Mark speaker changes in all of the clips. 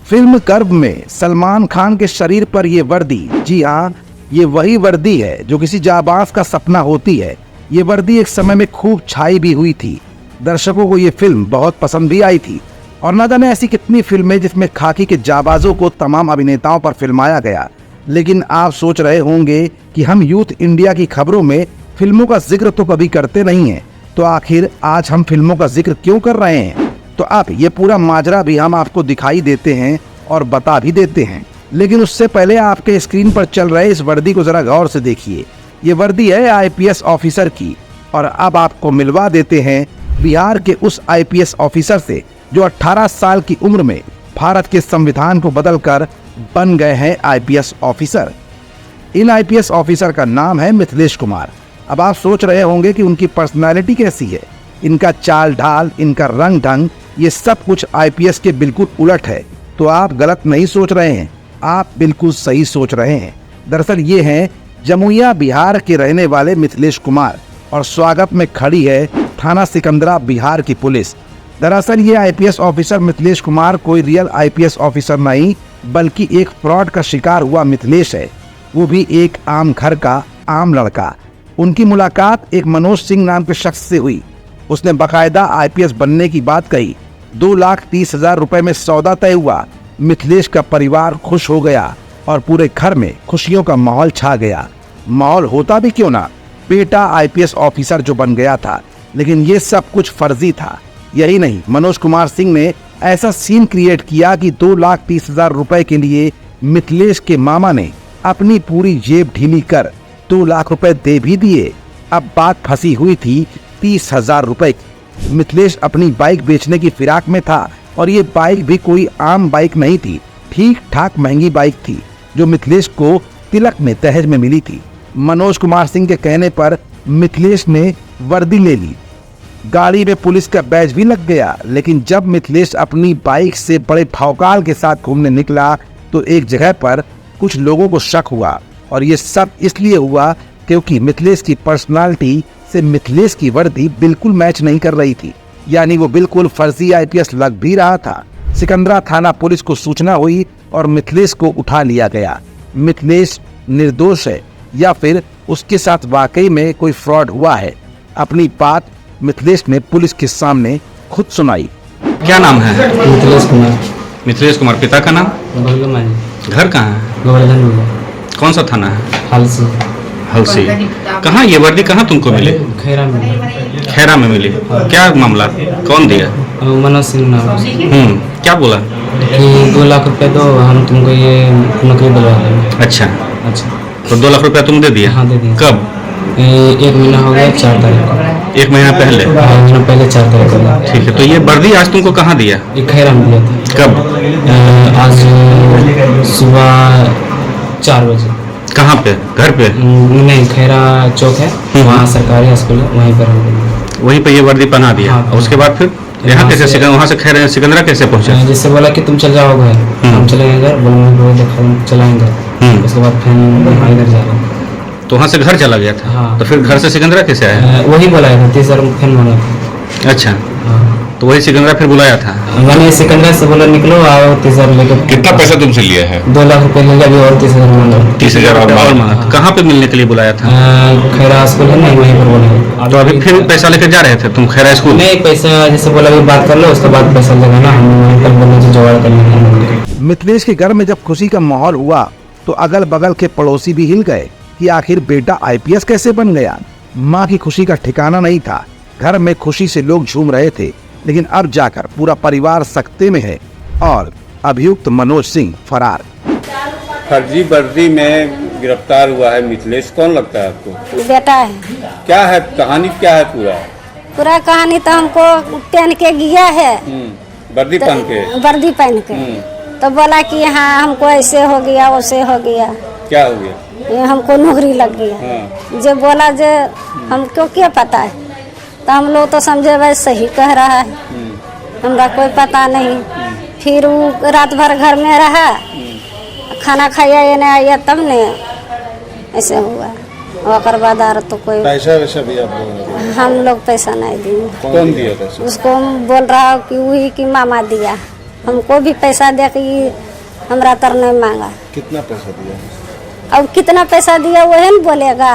Speaker 1: Film कर्ब में सलमान खान के शरीर पर ये वर्दी, जी हाँ, ये वही वर्दी है जो किसी जाबाज का सपना होती है। ये वर्दी एक समय में खूब छाई भी हुई थी। दर्शकों को ये फिल्म बहुत पसंद भी आई थी और न जाने ऐसी कितनी फिल्में जिसमें खाकी के जाबाजों को तमाम अभिनेताओं पर फिल्माया गया। लेकिन आप सोच रहे होंगे कि हम यूथ इंडिया की खबरों में फिल्मों का जिक्र तो कभी करते नहीं हैं, तो आखिर आज हम फिल्मों का जिक्र क्यों कर रहे हैं? तो अब ये पूरा माजरा भी हम आपको दिखाई देते हैं और बता भी देते हैं। लेकिन उससे पहले आपके स्क्रीन पर चल रहे इस वर्दी को जरा गौर से देखिए। ये वर्दी है आईपीएस ऑफिसर की और अब आपको मिलवा देते हैं बिहार के उस आईपीएस ऑफिसर से जो 18 साल की उम्र में भारत के संविधान को बदलकर बन गए हैं आईपीएस ऑफिसर। इन आईपीएस ऑफिसर का नाम है मिथिलेश कुमार। अब आप सोच रहे होंगे कि उनकी पर्सनालिटी कैसी है, इनका चाल ढाल, इनका रंग ढंग, ये सब कुछ आईपीएस के बिल्कुल उलट है। तो आप गलत नहीं सोच रहे हैं, आप बिल्कुल सही सोच रहे हैं। दरअसल ये हैं जमुइया बिहार के रहने वाले मिथिलेश कुमार और स्वागत में खड़ी है थाना सिकंदरा बिहार की पुलिस। दरअसल ये आईपीएस ऑफिसर मिथिलेश कुमार कोई रियल आईपीएस ऑफिसर नहीं बल्कि एक फ्रॉड का शिकार हुआ मिथिलेश है, वो भी एक आम घर का आम लड़का। उनकी मुलाकात एक मनोज सिंह नाम के शख्स से हुई। उसने बाकायदा आईपीएस बनने की बात कही। 2,30,000 रुपए में सौदा तय हुआ। मिथिलेश का परिवार खुश हो गया और पूरे घर में खुशियों का माहौल छा गया। माहौल होता भी क्यों ना, बेटा आईपीएस ऑफिसर जो बन गया था। लेकिन ये सब कुछ फर्जी था। यही नहीं, मनोज कुमार सिंह ने ऐसा सीन क्रिएट किया कि 2,30,000 रुपए के लिए मिथिलेश के मामा ने अपनी पूरी जेब ढीली कर 2 लाख रुपए दे भी दिए। अब बात फंसी हुई थी 30,000 रुपए की। मिथिलेश अपनी बाइक बेचने की फिराक में था और ये बाइक भी कोई आम बाइक नहीं थी, ठीक ठाक महंगी बाइक थी जो मिथिलेश को तिलक में दहेज में मिली थी। मनोज कुमार सिंह के कहने पर मिथिलेश ने वर्दी ले ली, गाड़ी में पुलिस का बैज भी लग गया। लेकिन जब मिथिलेश अपनी बाइक से बड़े भौकाल के साथ घूमने निकला तो एक जगह पर कुछ लोगों को शक हुआ और ये सब इसलिए हुआ क्योंकि मिथिलेश की पर्सनालिटी से मिथिलेश की वर्दी बिल्कुल मैच नहीं कर रही थी, यानी वो बिल्कुल फर्जी आईपीएस लग भी रहा था। सिकंदरा थाना पुलिस को सूचना हुई और मिथिलेश को उठा लिया गया। मिथिलेश निर्दोष है या फिर उसके साथ वाकई में कोई फ्रॉड हुआ है, अपनी बात मिथिलेश ने पुलिस के सामने खुद सुनाई।
Speaker 2: क्या नाम है?
Speaker 3: मिथिलेश कुमार।
Speaker 2: मिथिलेश कुमार। पिता का नाम? घर कहाँ है?
Speaker 3: गोवर्धन।
Speaker 2: कौन सा थाना है?
Speaker 3: हलसी।
Speaker 2: हलसी। कहाँ ये वर्दी कहाँ तुमको मिली?
Speaker 3: खैरा में।
Speaker 2: खैरा में मिली। क्या मामला, कौन दिया?
Speaker 3: मनोज सिंह नाम।
Speaker 2: क्या बोला?
Speaker 3: कि 2 लाख रुपए दो, हम तुमको ये नौकरी दिलवा देंगे।
Speaker 2: अच्छा,
Speaker 3: अच्छा।
Speaker 2: तो 2 लाख रुपया तुम दे दिया?
Speaker 3: हाँ, दे दिया।
Speaker 2: कब?
Speaker 3: 1 महीना हो गया, 4 तारीख को।
Speaker 2: 1 महीना पहले?
Speaker 3: हाँ, 1 महीना पहले 4 तारीख को।
Speaker 2: ठीक है, तो ये वर्दी आज तुमको कहाँ दिया?
Speaker 3: ये खैरा में दिया था।
Speaker 2: कब?
Speaker 3: आज सुबह 4 बजे।
Speaker 2: कहाँ पे? घर पे?
Speaker 3: नहीं, खैरा चौक है, वहाँ सरकारी अस्पताल है, वहीं पर हम
Speaker 2: वहीं पे ये वर्दी पहना दिया।
Speaker 3: हाँ,
Speaker 2: और उसके बाद फिर यहाँ कैसे, वहाँ से खैर सिकंदरा कैसे पहुँचा?
Speaker 3: जैसे बोला कि तुम चल जाओ घर, हम चलेंगे घर, बोलेंगे चलाएंगे। उसके बाद फिर इधर जा रहे हैं,
Speaker 2: तो वहाँ से घर चला गया था।
Speaker 3: हाँ।
Speaker 2: तो फिर घर से सिकंदरा कैसे आया?
Speaker 3: वही बुलाया था, 30,000 फिर मांगा था।
Speaker 2: अच्छा,
Speaker 3: हाँ।
Speaker 2: तो वही सिकंदरा फिर बुलाया था।
Speaker 3: मैंने सिकंदरा से बोला निकलो, आओ 30,000 लेके।
Speaker 4: कितना पैसा तुमसे लिया है?
Speaker 3: 2 लाख रुपए ले लिया, अभी और 30,000 मांगा।
Speaker 2: 30,000 और मांगा। कहाँ पे मिलने के लिए बुलाया था?
Speaker 3: खैरा स्कूल है ना, वहीं पर बोला।
Speaker 2: तो अभी फिर पैसा लेकर जा रहे थे तुम खैरा स्कूल?
Speaker 3: नहीं, पैसा जैसे बोला अभी बात कर लो, उसके बाद पैसा लेगा ना, हम कल बोलने से जुगाड़ कर लेंगे।
Speaker 1: मिथिलेश के घर में जब खुशी का माहौल हुआ तो अगल बगल के पड़ोसी भी हिल गए कि आखिर बेटा आईपीएस कैसे बन गया। माँ की खुशी का ठिकाना नहीं था, घर में खुशी से लोग झूम रहे थे। लेकिन अब जाकर पूरा परिवार सकते में है और अभियुक्त मनोज सिंह फरार।
Speaker 5: फर्जी वर्दी में गिरफ्तार हुआ है मिथिलेश, कौन लगता है आपको?
Speaker 6: बेटा है।
Speaker 5: क्या है कहानी, क्या है
Speaker 6: पूरा कहानी तो हमको पहन के गया है,
Speaker 5: वर्दी पहन के।
Speaker 6: वर्दी पहन के तो बोला कि हाँ हमको ऐसे हो गया वैसे हो गया।
Speaker 5: क्या हो गया?
Speaker 6: ये हमको नौकरी लग गया। जो बोला जो हमको क्या पता है, तो हम लोग तो समझे भाई सही कह रहा है, हमरा कोई पता नहीं। फिर वो रात भर घर में रहा, खाना खाया ये नहीं आया, तब ने ऐसे हुआ। और बाद तो कोई
Speaker 5: पैसा वैसा भी आप लोग?
Speaker 6: हम लोग पैसा नहीं दिए।
Speaker 5: कौन दिया पैसा?
Speaker 6: उसको बोल रहा कि वही कि मामा दिया। हमको भी पैसा दे के हमरा तर नहीं मांगा।
Speaker 4: कितना पैसा दिया?
Speaker 6: अब कितना पैसा दिया वही न बोलेगा।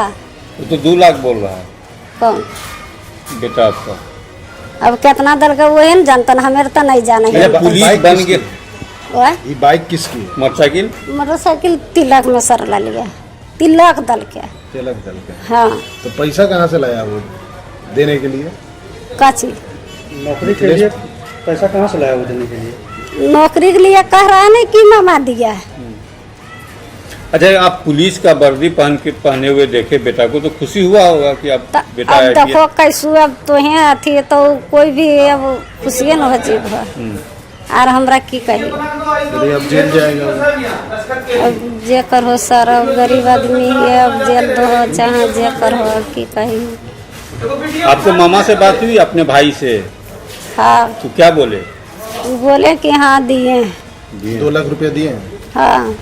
Speaker 5: वो तो 2 लाख बोल रहा है
Speaker 6: कौन
Speaker 5: बेटा आपका।
Speaker 6: अब कितना दल का वही न जानता ना, हमें तो नहीं जाना है।
Speaker 5: पुलिस
Speaker 4: बाइक
Speaker 5: बन
Speaker 4: किसकी?
Speaker 5: गया
Speaker 4: ये बाइक किसकी?
Speaker 5: मोटरसाइकिल
Speaker 6: मोटरसाइकिल तिलक में सर ला लिया, तिलक दल के।
Speaker 4: तिलक दल के।
Speaker 6: हाँ
Speaker 4: तो पैसा कहाँ से लाया वो देने के लिए?
Speaker 6: काची
Speaker 7: नौकरी के लिए पैसा कहाँ से लाया वो देने के लिए?
Speaker 6: नौकरी के लिए कह रहा है ना कि मामा दिया है।
Speaker 5: अच्छा, आप पुलिस का वर्दी पहने हुए देखे बेटा को तो खुशी हुआ होगा कि अब बेटा
Speaker 6: अब
Speaker 5: IPS
Speaker 6: देखो कैसू अब तो है अथी तो कोई भी अब खुशिए न हो जीव आर हमरा की कही।
Speaker 4: अरे अब जेल जाएगा वो।
Speaker 6: अब जे कर हो सर, अब गरीब आदमी है, अब जेल दो हो चाहे जे कर हो, अब की कही।
Speaker 5: आपको मामा से बात हुई अपने भाई से?
Speaker 6: हाँ
Speaker 5: तो क्या बोले?
Speaker 6: बोले कि हाँ दिए।
Speaker 4: 2 लाख रुपया दिए हैं।
Speaker 6: हाँ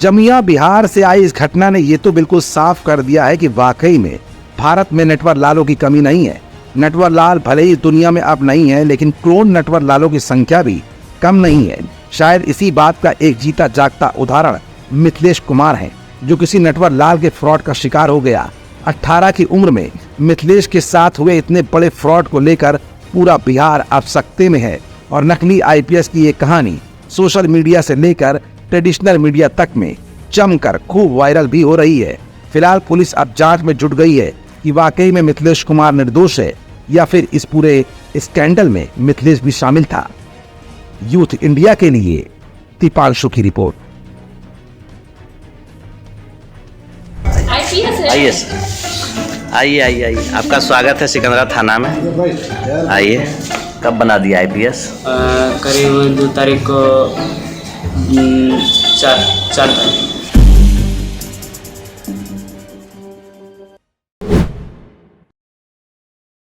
Speaker 1: जमिया बिहार से आई इस घटना ने ये तो बिल्कुल साफ कर दिया है कि वाकई में भारत में नटवर लालों की कमी नहीं है। नटवर लाल भले ही दुनिया में अब नहीं है, लेकिन क्लोन नटवर लालों की संख्या भी कम नहीं है। शायद इसी बात का एक जीता जागता उदाहरण मिथिलेश कुमार है, जो किसी नटवर लाल के फ्रॉड का शिकार हो गया। 18 की उम्र में मिथिलेश के साथ हुए इतने बड़े फ्रॉड को लेकर पूरा बिहार अब सकते में है और नकली IPS की ये कहानी सोशल मीडिया से लेकर ट्रेडिशनल मीडिया तक में जमकर खूब वायरल भी हो रही है। फिलहाल पुलिस अब जांच में जुट गई है कि वाकई में मिथिलेश कुमार निर्दोष है या फिर इस पूरे स्कैंडल में मिथिलेश भी शामिल था। यूथ इंडिया के लिए दीपांशु की रिपोर्ट।
Speaker 8: आइए आपका स्वागत है सिकंदरा थाना में। आइए, कब बना दिया IPS?
Speaker 3: करीब 2 तारीख को 4 तारीख